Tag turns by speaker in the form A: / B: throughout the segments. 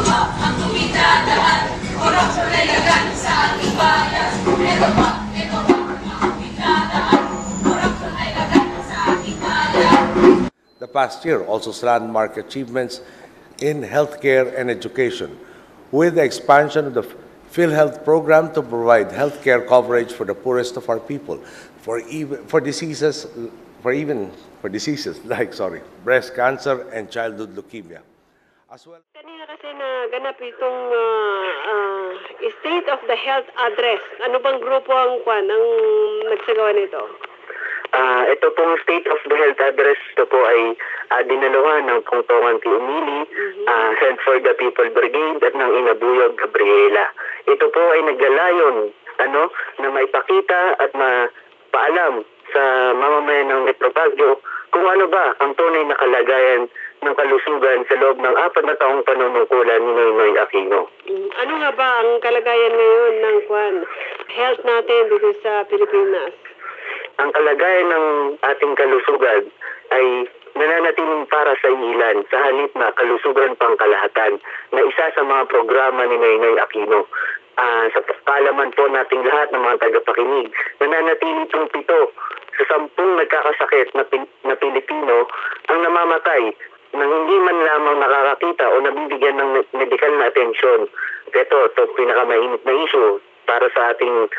A: ba ang kumita-lahat? Korupsyon ay lagan sa ating bayan. Ito ba ang kumita-lahat? Korupsyon ay lagan sa ating bayan.
B: The past year also saw landmark achievements in healthcare and education, with the expansion of the PhilHealth program to provide healthcare coverage for the poorest of our people, for diseases like breast cancer and childhood leukemia. As well.
C: Kanina kasi naganap itong State of the Health Address. Ano bang grupo ang nagsagawa nito?
D: Ito pong State of the Health Address, ito po ay dinaluhan ng Pungtongan P. Umili, Health for the People Brigade at ng Inabuyog Gabriela. Ito po ay naglalayon na maipakita at mapaalam sa mamamayan ng Metro Baguio kung ano ba ang tunay na kalagayan ng kalusugan sa loob ng 4 na taong panunungkulan ni Noynoy Aquino.
C: Ano nga ba ang kalagayan ngayon ng health natin dito sa Pilipinas?
D: Ang kalagayan ng ating kalusugan ay nananatiling para sa ilan sa halip na kalusugan pangkalahatan na isa sa mga programa ni Noynoy Aquino. Sa kaalaman po nating lahat ng mga tagapakinig, nananatili itong 7 sa 10 nagkakasakit na Pilipino ang namamatay nang hindi man lamang nakakakita o nabibigyan ng medical na atensyon. Ito pinakamainit na issue para sa ating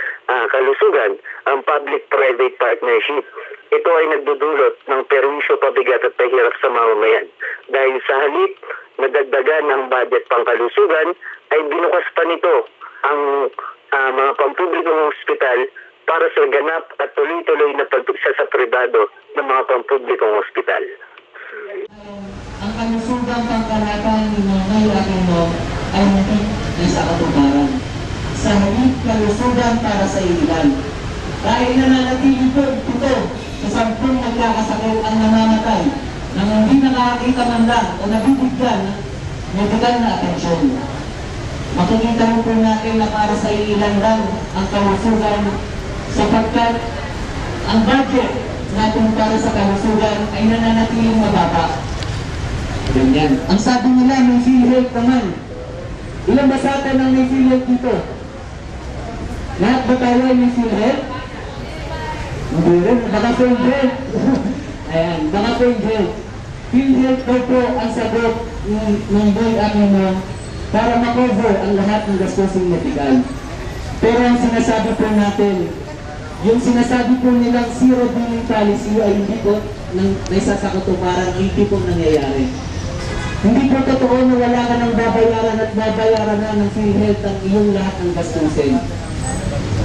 D: kalusugan, ang public-private partnership. Ito ay nagdudulot ng perwisyo, pabigat at pahirap sa mamamayan. Dahil sa halip na dagdagan ng budget pangkalusugan, ay binukas pa nito ang mga pampublikong ospital para sa ganap at tuloy-tuloy na pagtuksa sa pribado ng mga pampublikong ospital.
E: Ang kalusugan pangkalahatan ni Noynoy Aquino ay hindi sa katuparan. Sa halip kalusugan para sa ilan. Dahil nananatili po ito sa 10 nagkakasakit ang namamatay nang hindi nakakita man lang o nabibigyan ng medical na atensyon. Makikita mo po natin na para sa ilan lang ang kalusugan sapagkat ang budget natin para sa kalusugan ay nananatiling mababa. Ganyan. Ang sabi nila may PhilHealth naman. Ilang basatan ang may PhilHealth dito? Lahat ba tayo ay may PhilHealth? Hindi rin, baka PhilHealth. Ayan, baka PhilHealth. PhilHealth po ang sagot ng Noynoy Aquino para makover ang lahat ng gastusin medical. Pero ang sinasabi po natin, yung sinasabi po nilang zero billing policy ay hindi po naisasakatuparan, hindi po nangyayari. Hindi po totoo na wala ka nang babayaran at babayaran na ng PhilHealth ang iyong lahat ng gastusin.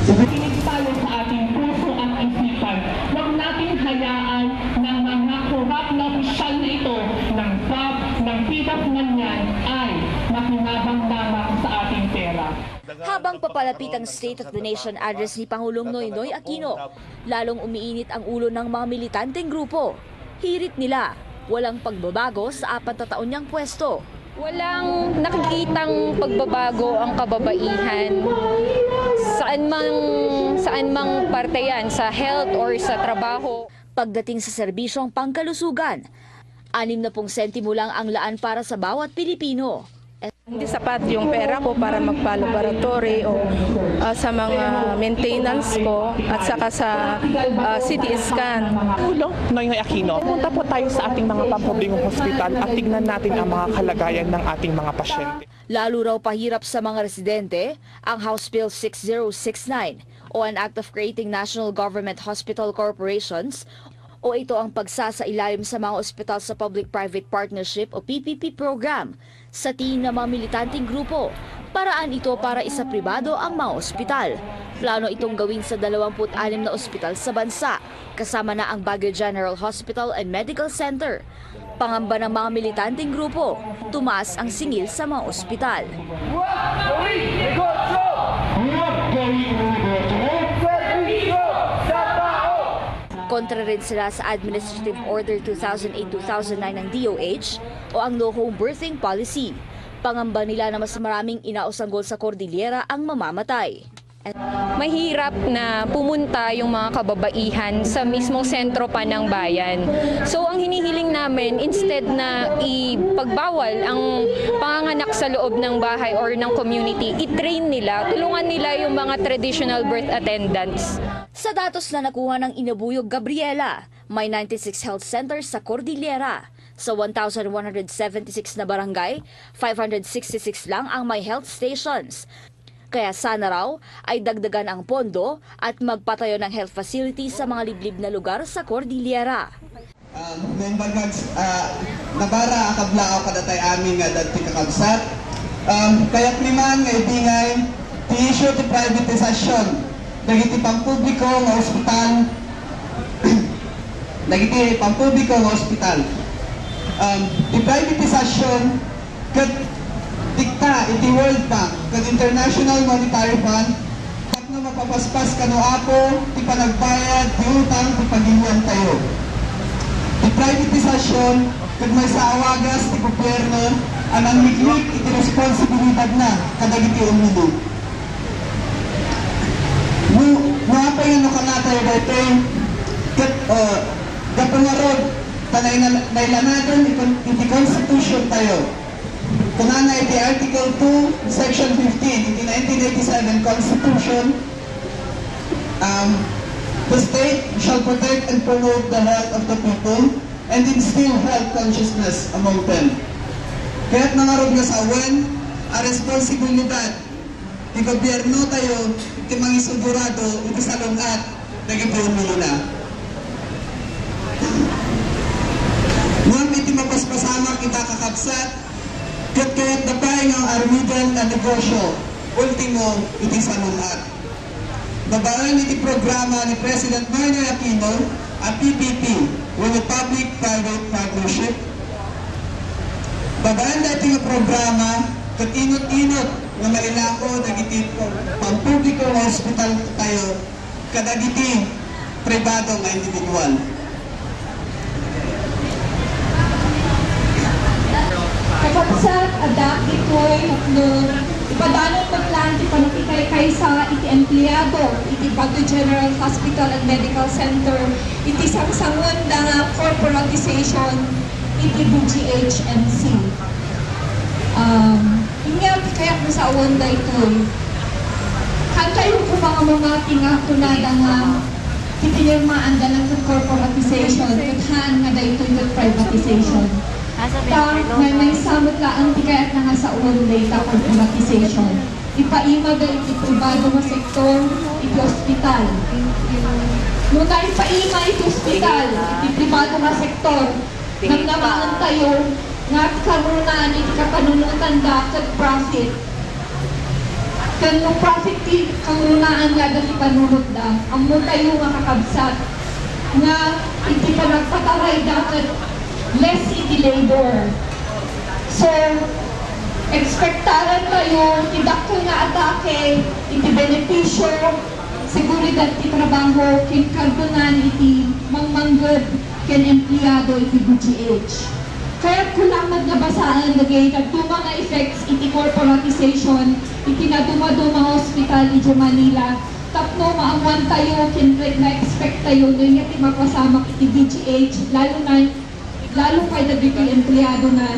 F: Kinig tayo sa ating puso at isipan. Huwag natin hayaan ng mga korap na opisyal na ito ng PAP, ng PIDAP man yan ay makinabang lamang sa ating pera.
G: Habang papalapit ang State of the Nation Address ni Pangulong Noynoy Aquino, lalong umiinit ang ulo ng mga militanteng grupo. Hirit nila, walang pagbabago sa 4 na taon niyang pwesto.
H: Walang nakikitang pagbabago ang kababaihan saan mang parte yan, sa health or sa trabaho.
G: Pagdating sa serbisyong pangkalusugan, 60 sentimo lang ang laan para sa bawat Pilipino.
I: Hindi sapat yung pera ko para magpa-laboratory o sa mga maintenance ko at saka sa CT scan.
J: Noynoy Aquino, pumunta po tayo sa ating mga pampublikong hospital at tignan natin ang mga kalagayan ng ating mga pasyente.
G: Lalo raw pahirap sa mga residente ang House Bill 6069 o an Act of Creating National Government Hospital Corporations o ito ang pagsasailalim sa mga ospital sa Public-Private Partnership o PPP program sa tingin ng mga militanteng grupo. Paraan ito para isa pribado ang mga ospital. Plano itong gawin sa 26 na ospital sa bansa, kasama na ang Baguio General Hospital and Medical Center. Pangamba ng mga militanteng grupo, tumaas ang singil sa mga ospital. Kontra rin sila sa Administrative Order 2008-2009 ng DOH o ang No Home Birthing Policy. Pangamba nila na mas maraming inausanggol sa Cordillera ang mamamatay.
H: Mahirap na pumunta yung mga kababaihan sa mismong sentro pa ng bayan. So ang hinihiling namin, instead na ipagbawal ang panganganak sa loob ng bahay or ng community, i-train nila, tulungan nila yung mga traditional birth attendants.
G: Sa datos na nakuha ng Inabuyog Gabriela, may 96 health centers sa Cordillera. Sa 1,176 na barangay, 566 lang ang may health stations. Kaya sana raw ay dagdagan ang pondo at magpatayo ng health facility sa mga liblib na lugar sa Cordillera.
E: Nabara akablao kadatay amin nga dati kakabsat. Kaya't liman nga ibingay ti-issue ti privatisasyon. Dagiti pampubliko nga ospital. Dagiti pampubliko nga ospital. Ti privatisasyon kat dikta iti World Bank kag International Monetary Fund kat no mapapaspas kano apo ti panagbayad ti utang ti pagilian tayo. Ti privatisasyon kag may sa awagas ti gobyerno ang miklik iti responsibilidad na kadagiti umili. No apay ano kanatay dito kat gapangarod tanay nailanadon iti Constitution tayo. Kunana iti Article 2, Section 15, iti 1987 Constitution, the state shall protect and promote the health of the people and instill health consciousness among them. Kaya't nangarod nga sa awan, a responsibilidad ti gobyerno tayo, iti mangisugurado, iti salungat, nagibun mo na. Nung iti mapaspasama kita kakabsat, kaya't napay ng armidan na negosyo, ultimo, iti salungat. Babaan iti programa ni President Noynoy Aquino, a PPP, with a public-private partnership. Babaan dati nga programa, kat inot-inot na mailako nagiti pampubliko ng hospital tayo, kadagiti pribado nga individual.
F: Kapagsak, adak, ito'y no, ipadanong paglan, ipanakikay kaysa, iti empleyado, iti Baguio General Hospital and Medical Center, iti sangsangon na corporatization, iti BGHMC. Inyap, kaya ko sa awanda ito'y, kantayo ko mga tingatunada nga, titinirmaan da ng corporatization, kuthaan nga da ito'y privatization. May samot lang tikayat na nga sa uwan data corporatization. Ipaima ga iti pribado nga sektor, iti hospital. Nung na ipaima iti hospital, iti pribado nga sektor, nagnamangan tayo, nga karunaan iti kapanunutan da kag profit. Kan nung profit iti karunaan nga iti panunod da, ang mo tayo nga kakabsat, nga iti panagpataray da kag less iti labor. So, ekspektaran tayo, tidakto nga atake, iti benepisyo, seguridad ti trabaho, kinkardonan iti mangmanggod, ken empleyado iti BGH. Kaya kulamad nga basaan lagay, nagduma nga effects iti corporatization, iti naduma-duma hospital iti Manila, tapno maamuan tayo, na-expect tayo, na iti mapasamak iti BGH, lalo pa dagiti empleyado na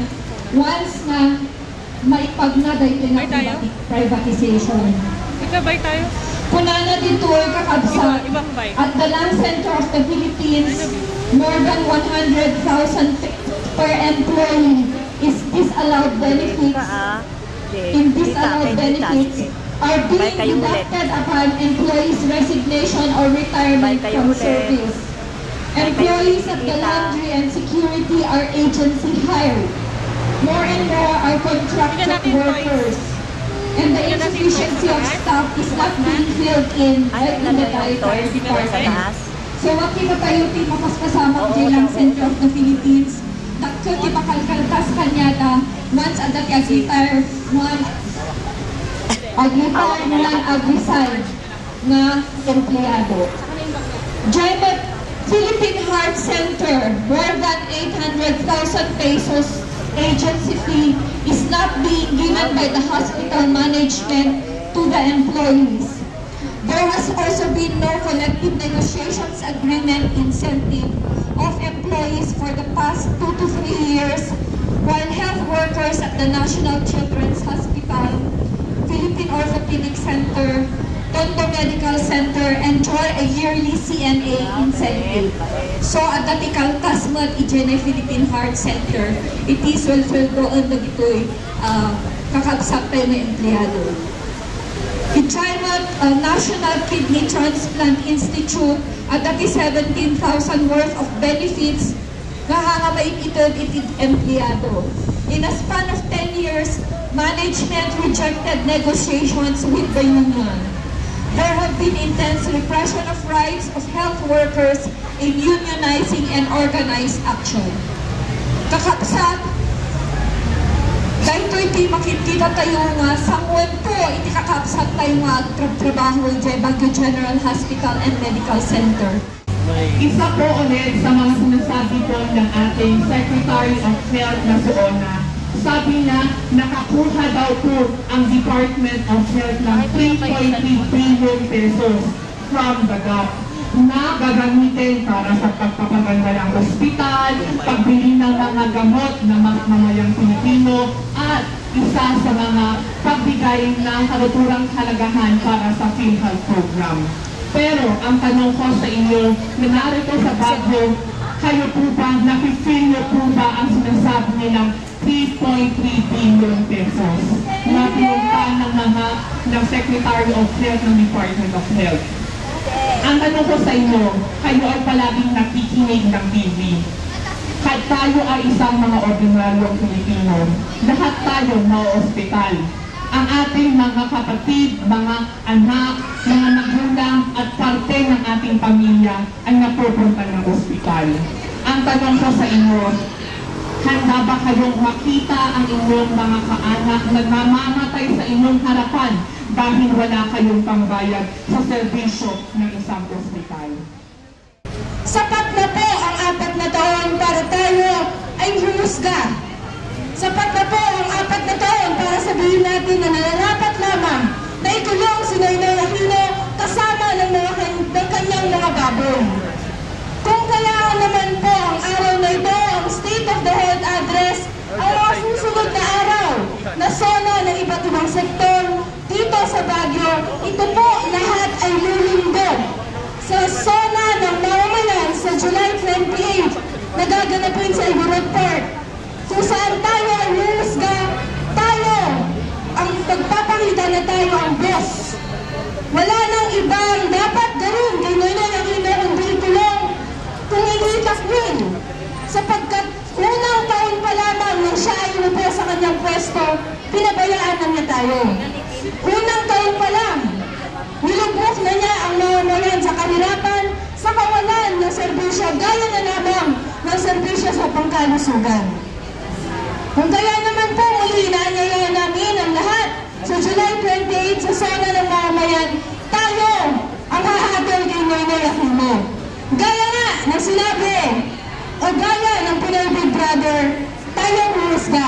F: once na maipagnaday na privatization.
J: Ikabay tayo.
F: Kunana dito ay kakabsa at the Land Center of the Philippines, more than 100,000 per employee is disallowed benefits. In disallowed benefits are being deducted upon employees' resignation or retirement from service. Employees at the laundry and security are agency hired. More and more are contracted workers. And the insufficiency of staff is not being filled in by the dietary department. So makita tayo ti makaspasama di Land Center of the Philippines. Dakto ti makalkaltas kanyada once at the agritire one agri-side na empleyado. Jaimat Philippine Heart Center, more than 800,000 pesos agency fee is not being given by the hospital management to the employees.
K: There has also been no collective negotiations agreement incentive of employees for the past 2 to 3 years, while health workers at the National Children's Hospital, Philippine Orthopedic Center, Tondo Medical Center enjoy a yearly CNA incentive. So at the Tikaltasmat Ijene Philippine Heart Center, it is doon na ito'y kakabsak tayo ng empleyado. Ichaimat National Kidney Transplant Institute at dati 17,000 worth of benefits nahangamain itid empleyado. In a span of 10 years, management rejected negotiations with the union. There have been intense repression of rights of health workers in unionizing and organized action. Kakapsat, dahil ito'y makikita tayo nga sangwan po, iti kakapsat tayo nga trabaho dyan Baguio General Hospital and Medical Center.
F: Isa po ulit sa mga sinasabi po ng ating Secretary of Health na Suona. Sabi na nakakuha daw po ang Department of Health ng 3.3 billion pesos from the GAP na gagamitin para sa pagpapaganda ng ospital, pagbili ng mga gamot ng mga mamayang Pilipino, at isa sa mga pagbigay ng kaluturang halagahan para sa PhilHealth program. Pero ang tanong ko sa inyo, na narito sa Baguio, kayo po ba, nafe-feel niyo po ba ang sinasabi nilang 3.3 billion pesos na pinunta ng Secretary of Health ng Department of Health? Ang tanong ko sa inyo, kayo ay palaging nakikinig ng TV. Kahit tayo ay isang mga ordinaryong Pilipino, lahat tayo na ospital. Ang ating mga kapatid, mga anak, mga magulang at parte ng ating pamilya ay napupunta ng ospital. Ang tanong ko sa inyo, handa ba kayong makita ang inyong mga kaanak na namamatay sa inyong harapan dahil wala kayong pangbayad sa serbisyo ng isang ospital?
K: Sapat na po ang 4 na taon para tayo ay humusga. Sapat na po ang 4 na taon para sabihin natin na nararapat lamang na ikulong si Noynoy Aquino kasama ng kanyang mga baboy. Kung kailangan naman po ang araw na ito, ang State of the Health Address, ang mga susunod na araw na sona ng iba't ibang sektor dito sa Baguio, ito po lahat ay lulundog sa sona ng mamamayan sa July 28 na gaganapin sa Igorot Park, kung saan tayo ay humusga, tayo ang pagpapakita na tayo ang boss. Wala nang ibang dapat gawin kay Noynoy Aquino kundi kulong kung hindi takwin, sapagkat unang taon pa lamang nang siya ay umupo sa kanyang pwesto, pinabayaan na niya tayo. Unang taon pa lang, nilubok na niya ang mamamayan sa kahirapan, sa kawalan ng serbisyo, gaya na lamang ng serbisyo sa pangkalusugan. Kung kaya naman po muli inaanyayahan namin ang lahat sa July 28 sa sona ng mamamayan, tayo ang hahabol kay Noynoy Aquino. Gaya nga ng sinabi o gaya ng Pinoy Big Brother, tayo humusga.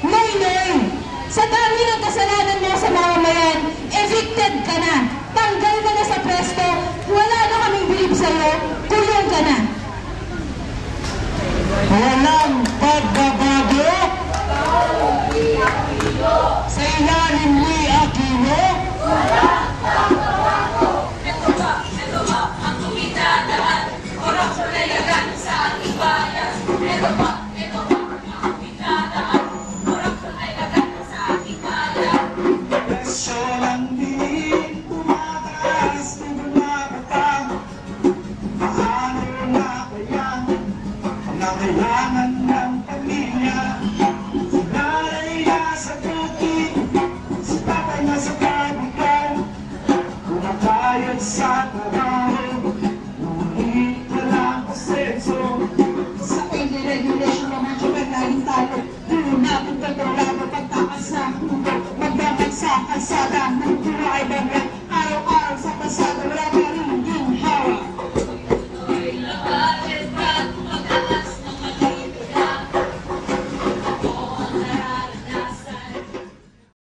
K: Noynoy, sa dami ng kasalanan mo sa mamamayan, evicted ka na, tanggal ka na sa pwesto, wala na kaming bilib sa'yo, kulong ka na.
E: Walang pagbabago sa ilalim ni Aquino.
A: Ito ba ang kumita-daan? Korupsyon ay lagan sa ating bayan. Ito ba ang kumita-daan? Korupsyon ay lagan sa ating bayan.
E: Presyon ang dinig, tumataas ng bumababa. Paano na kaya na kailangan na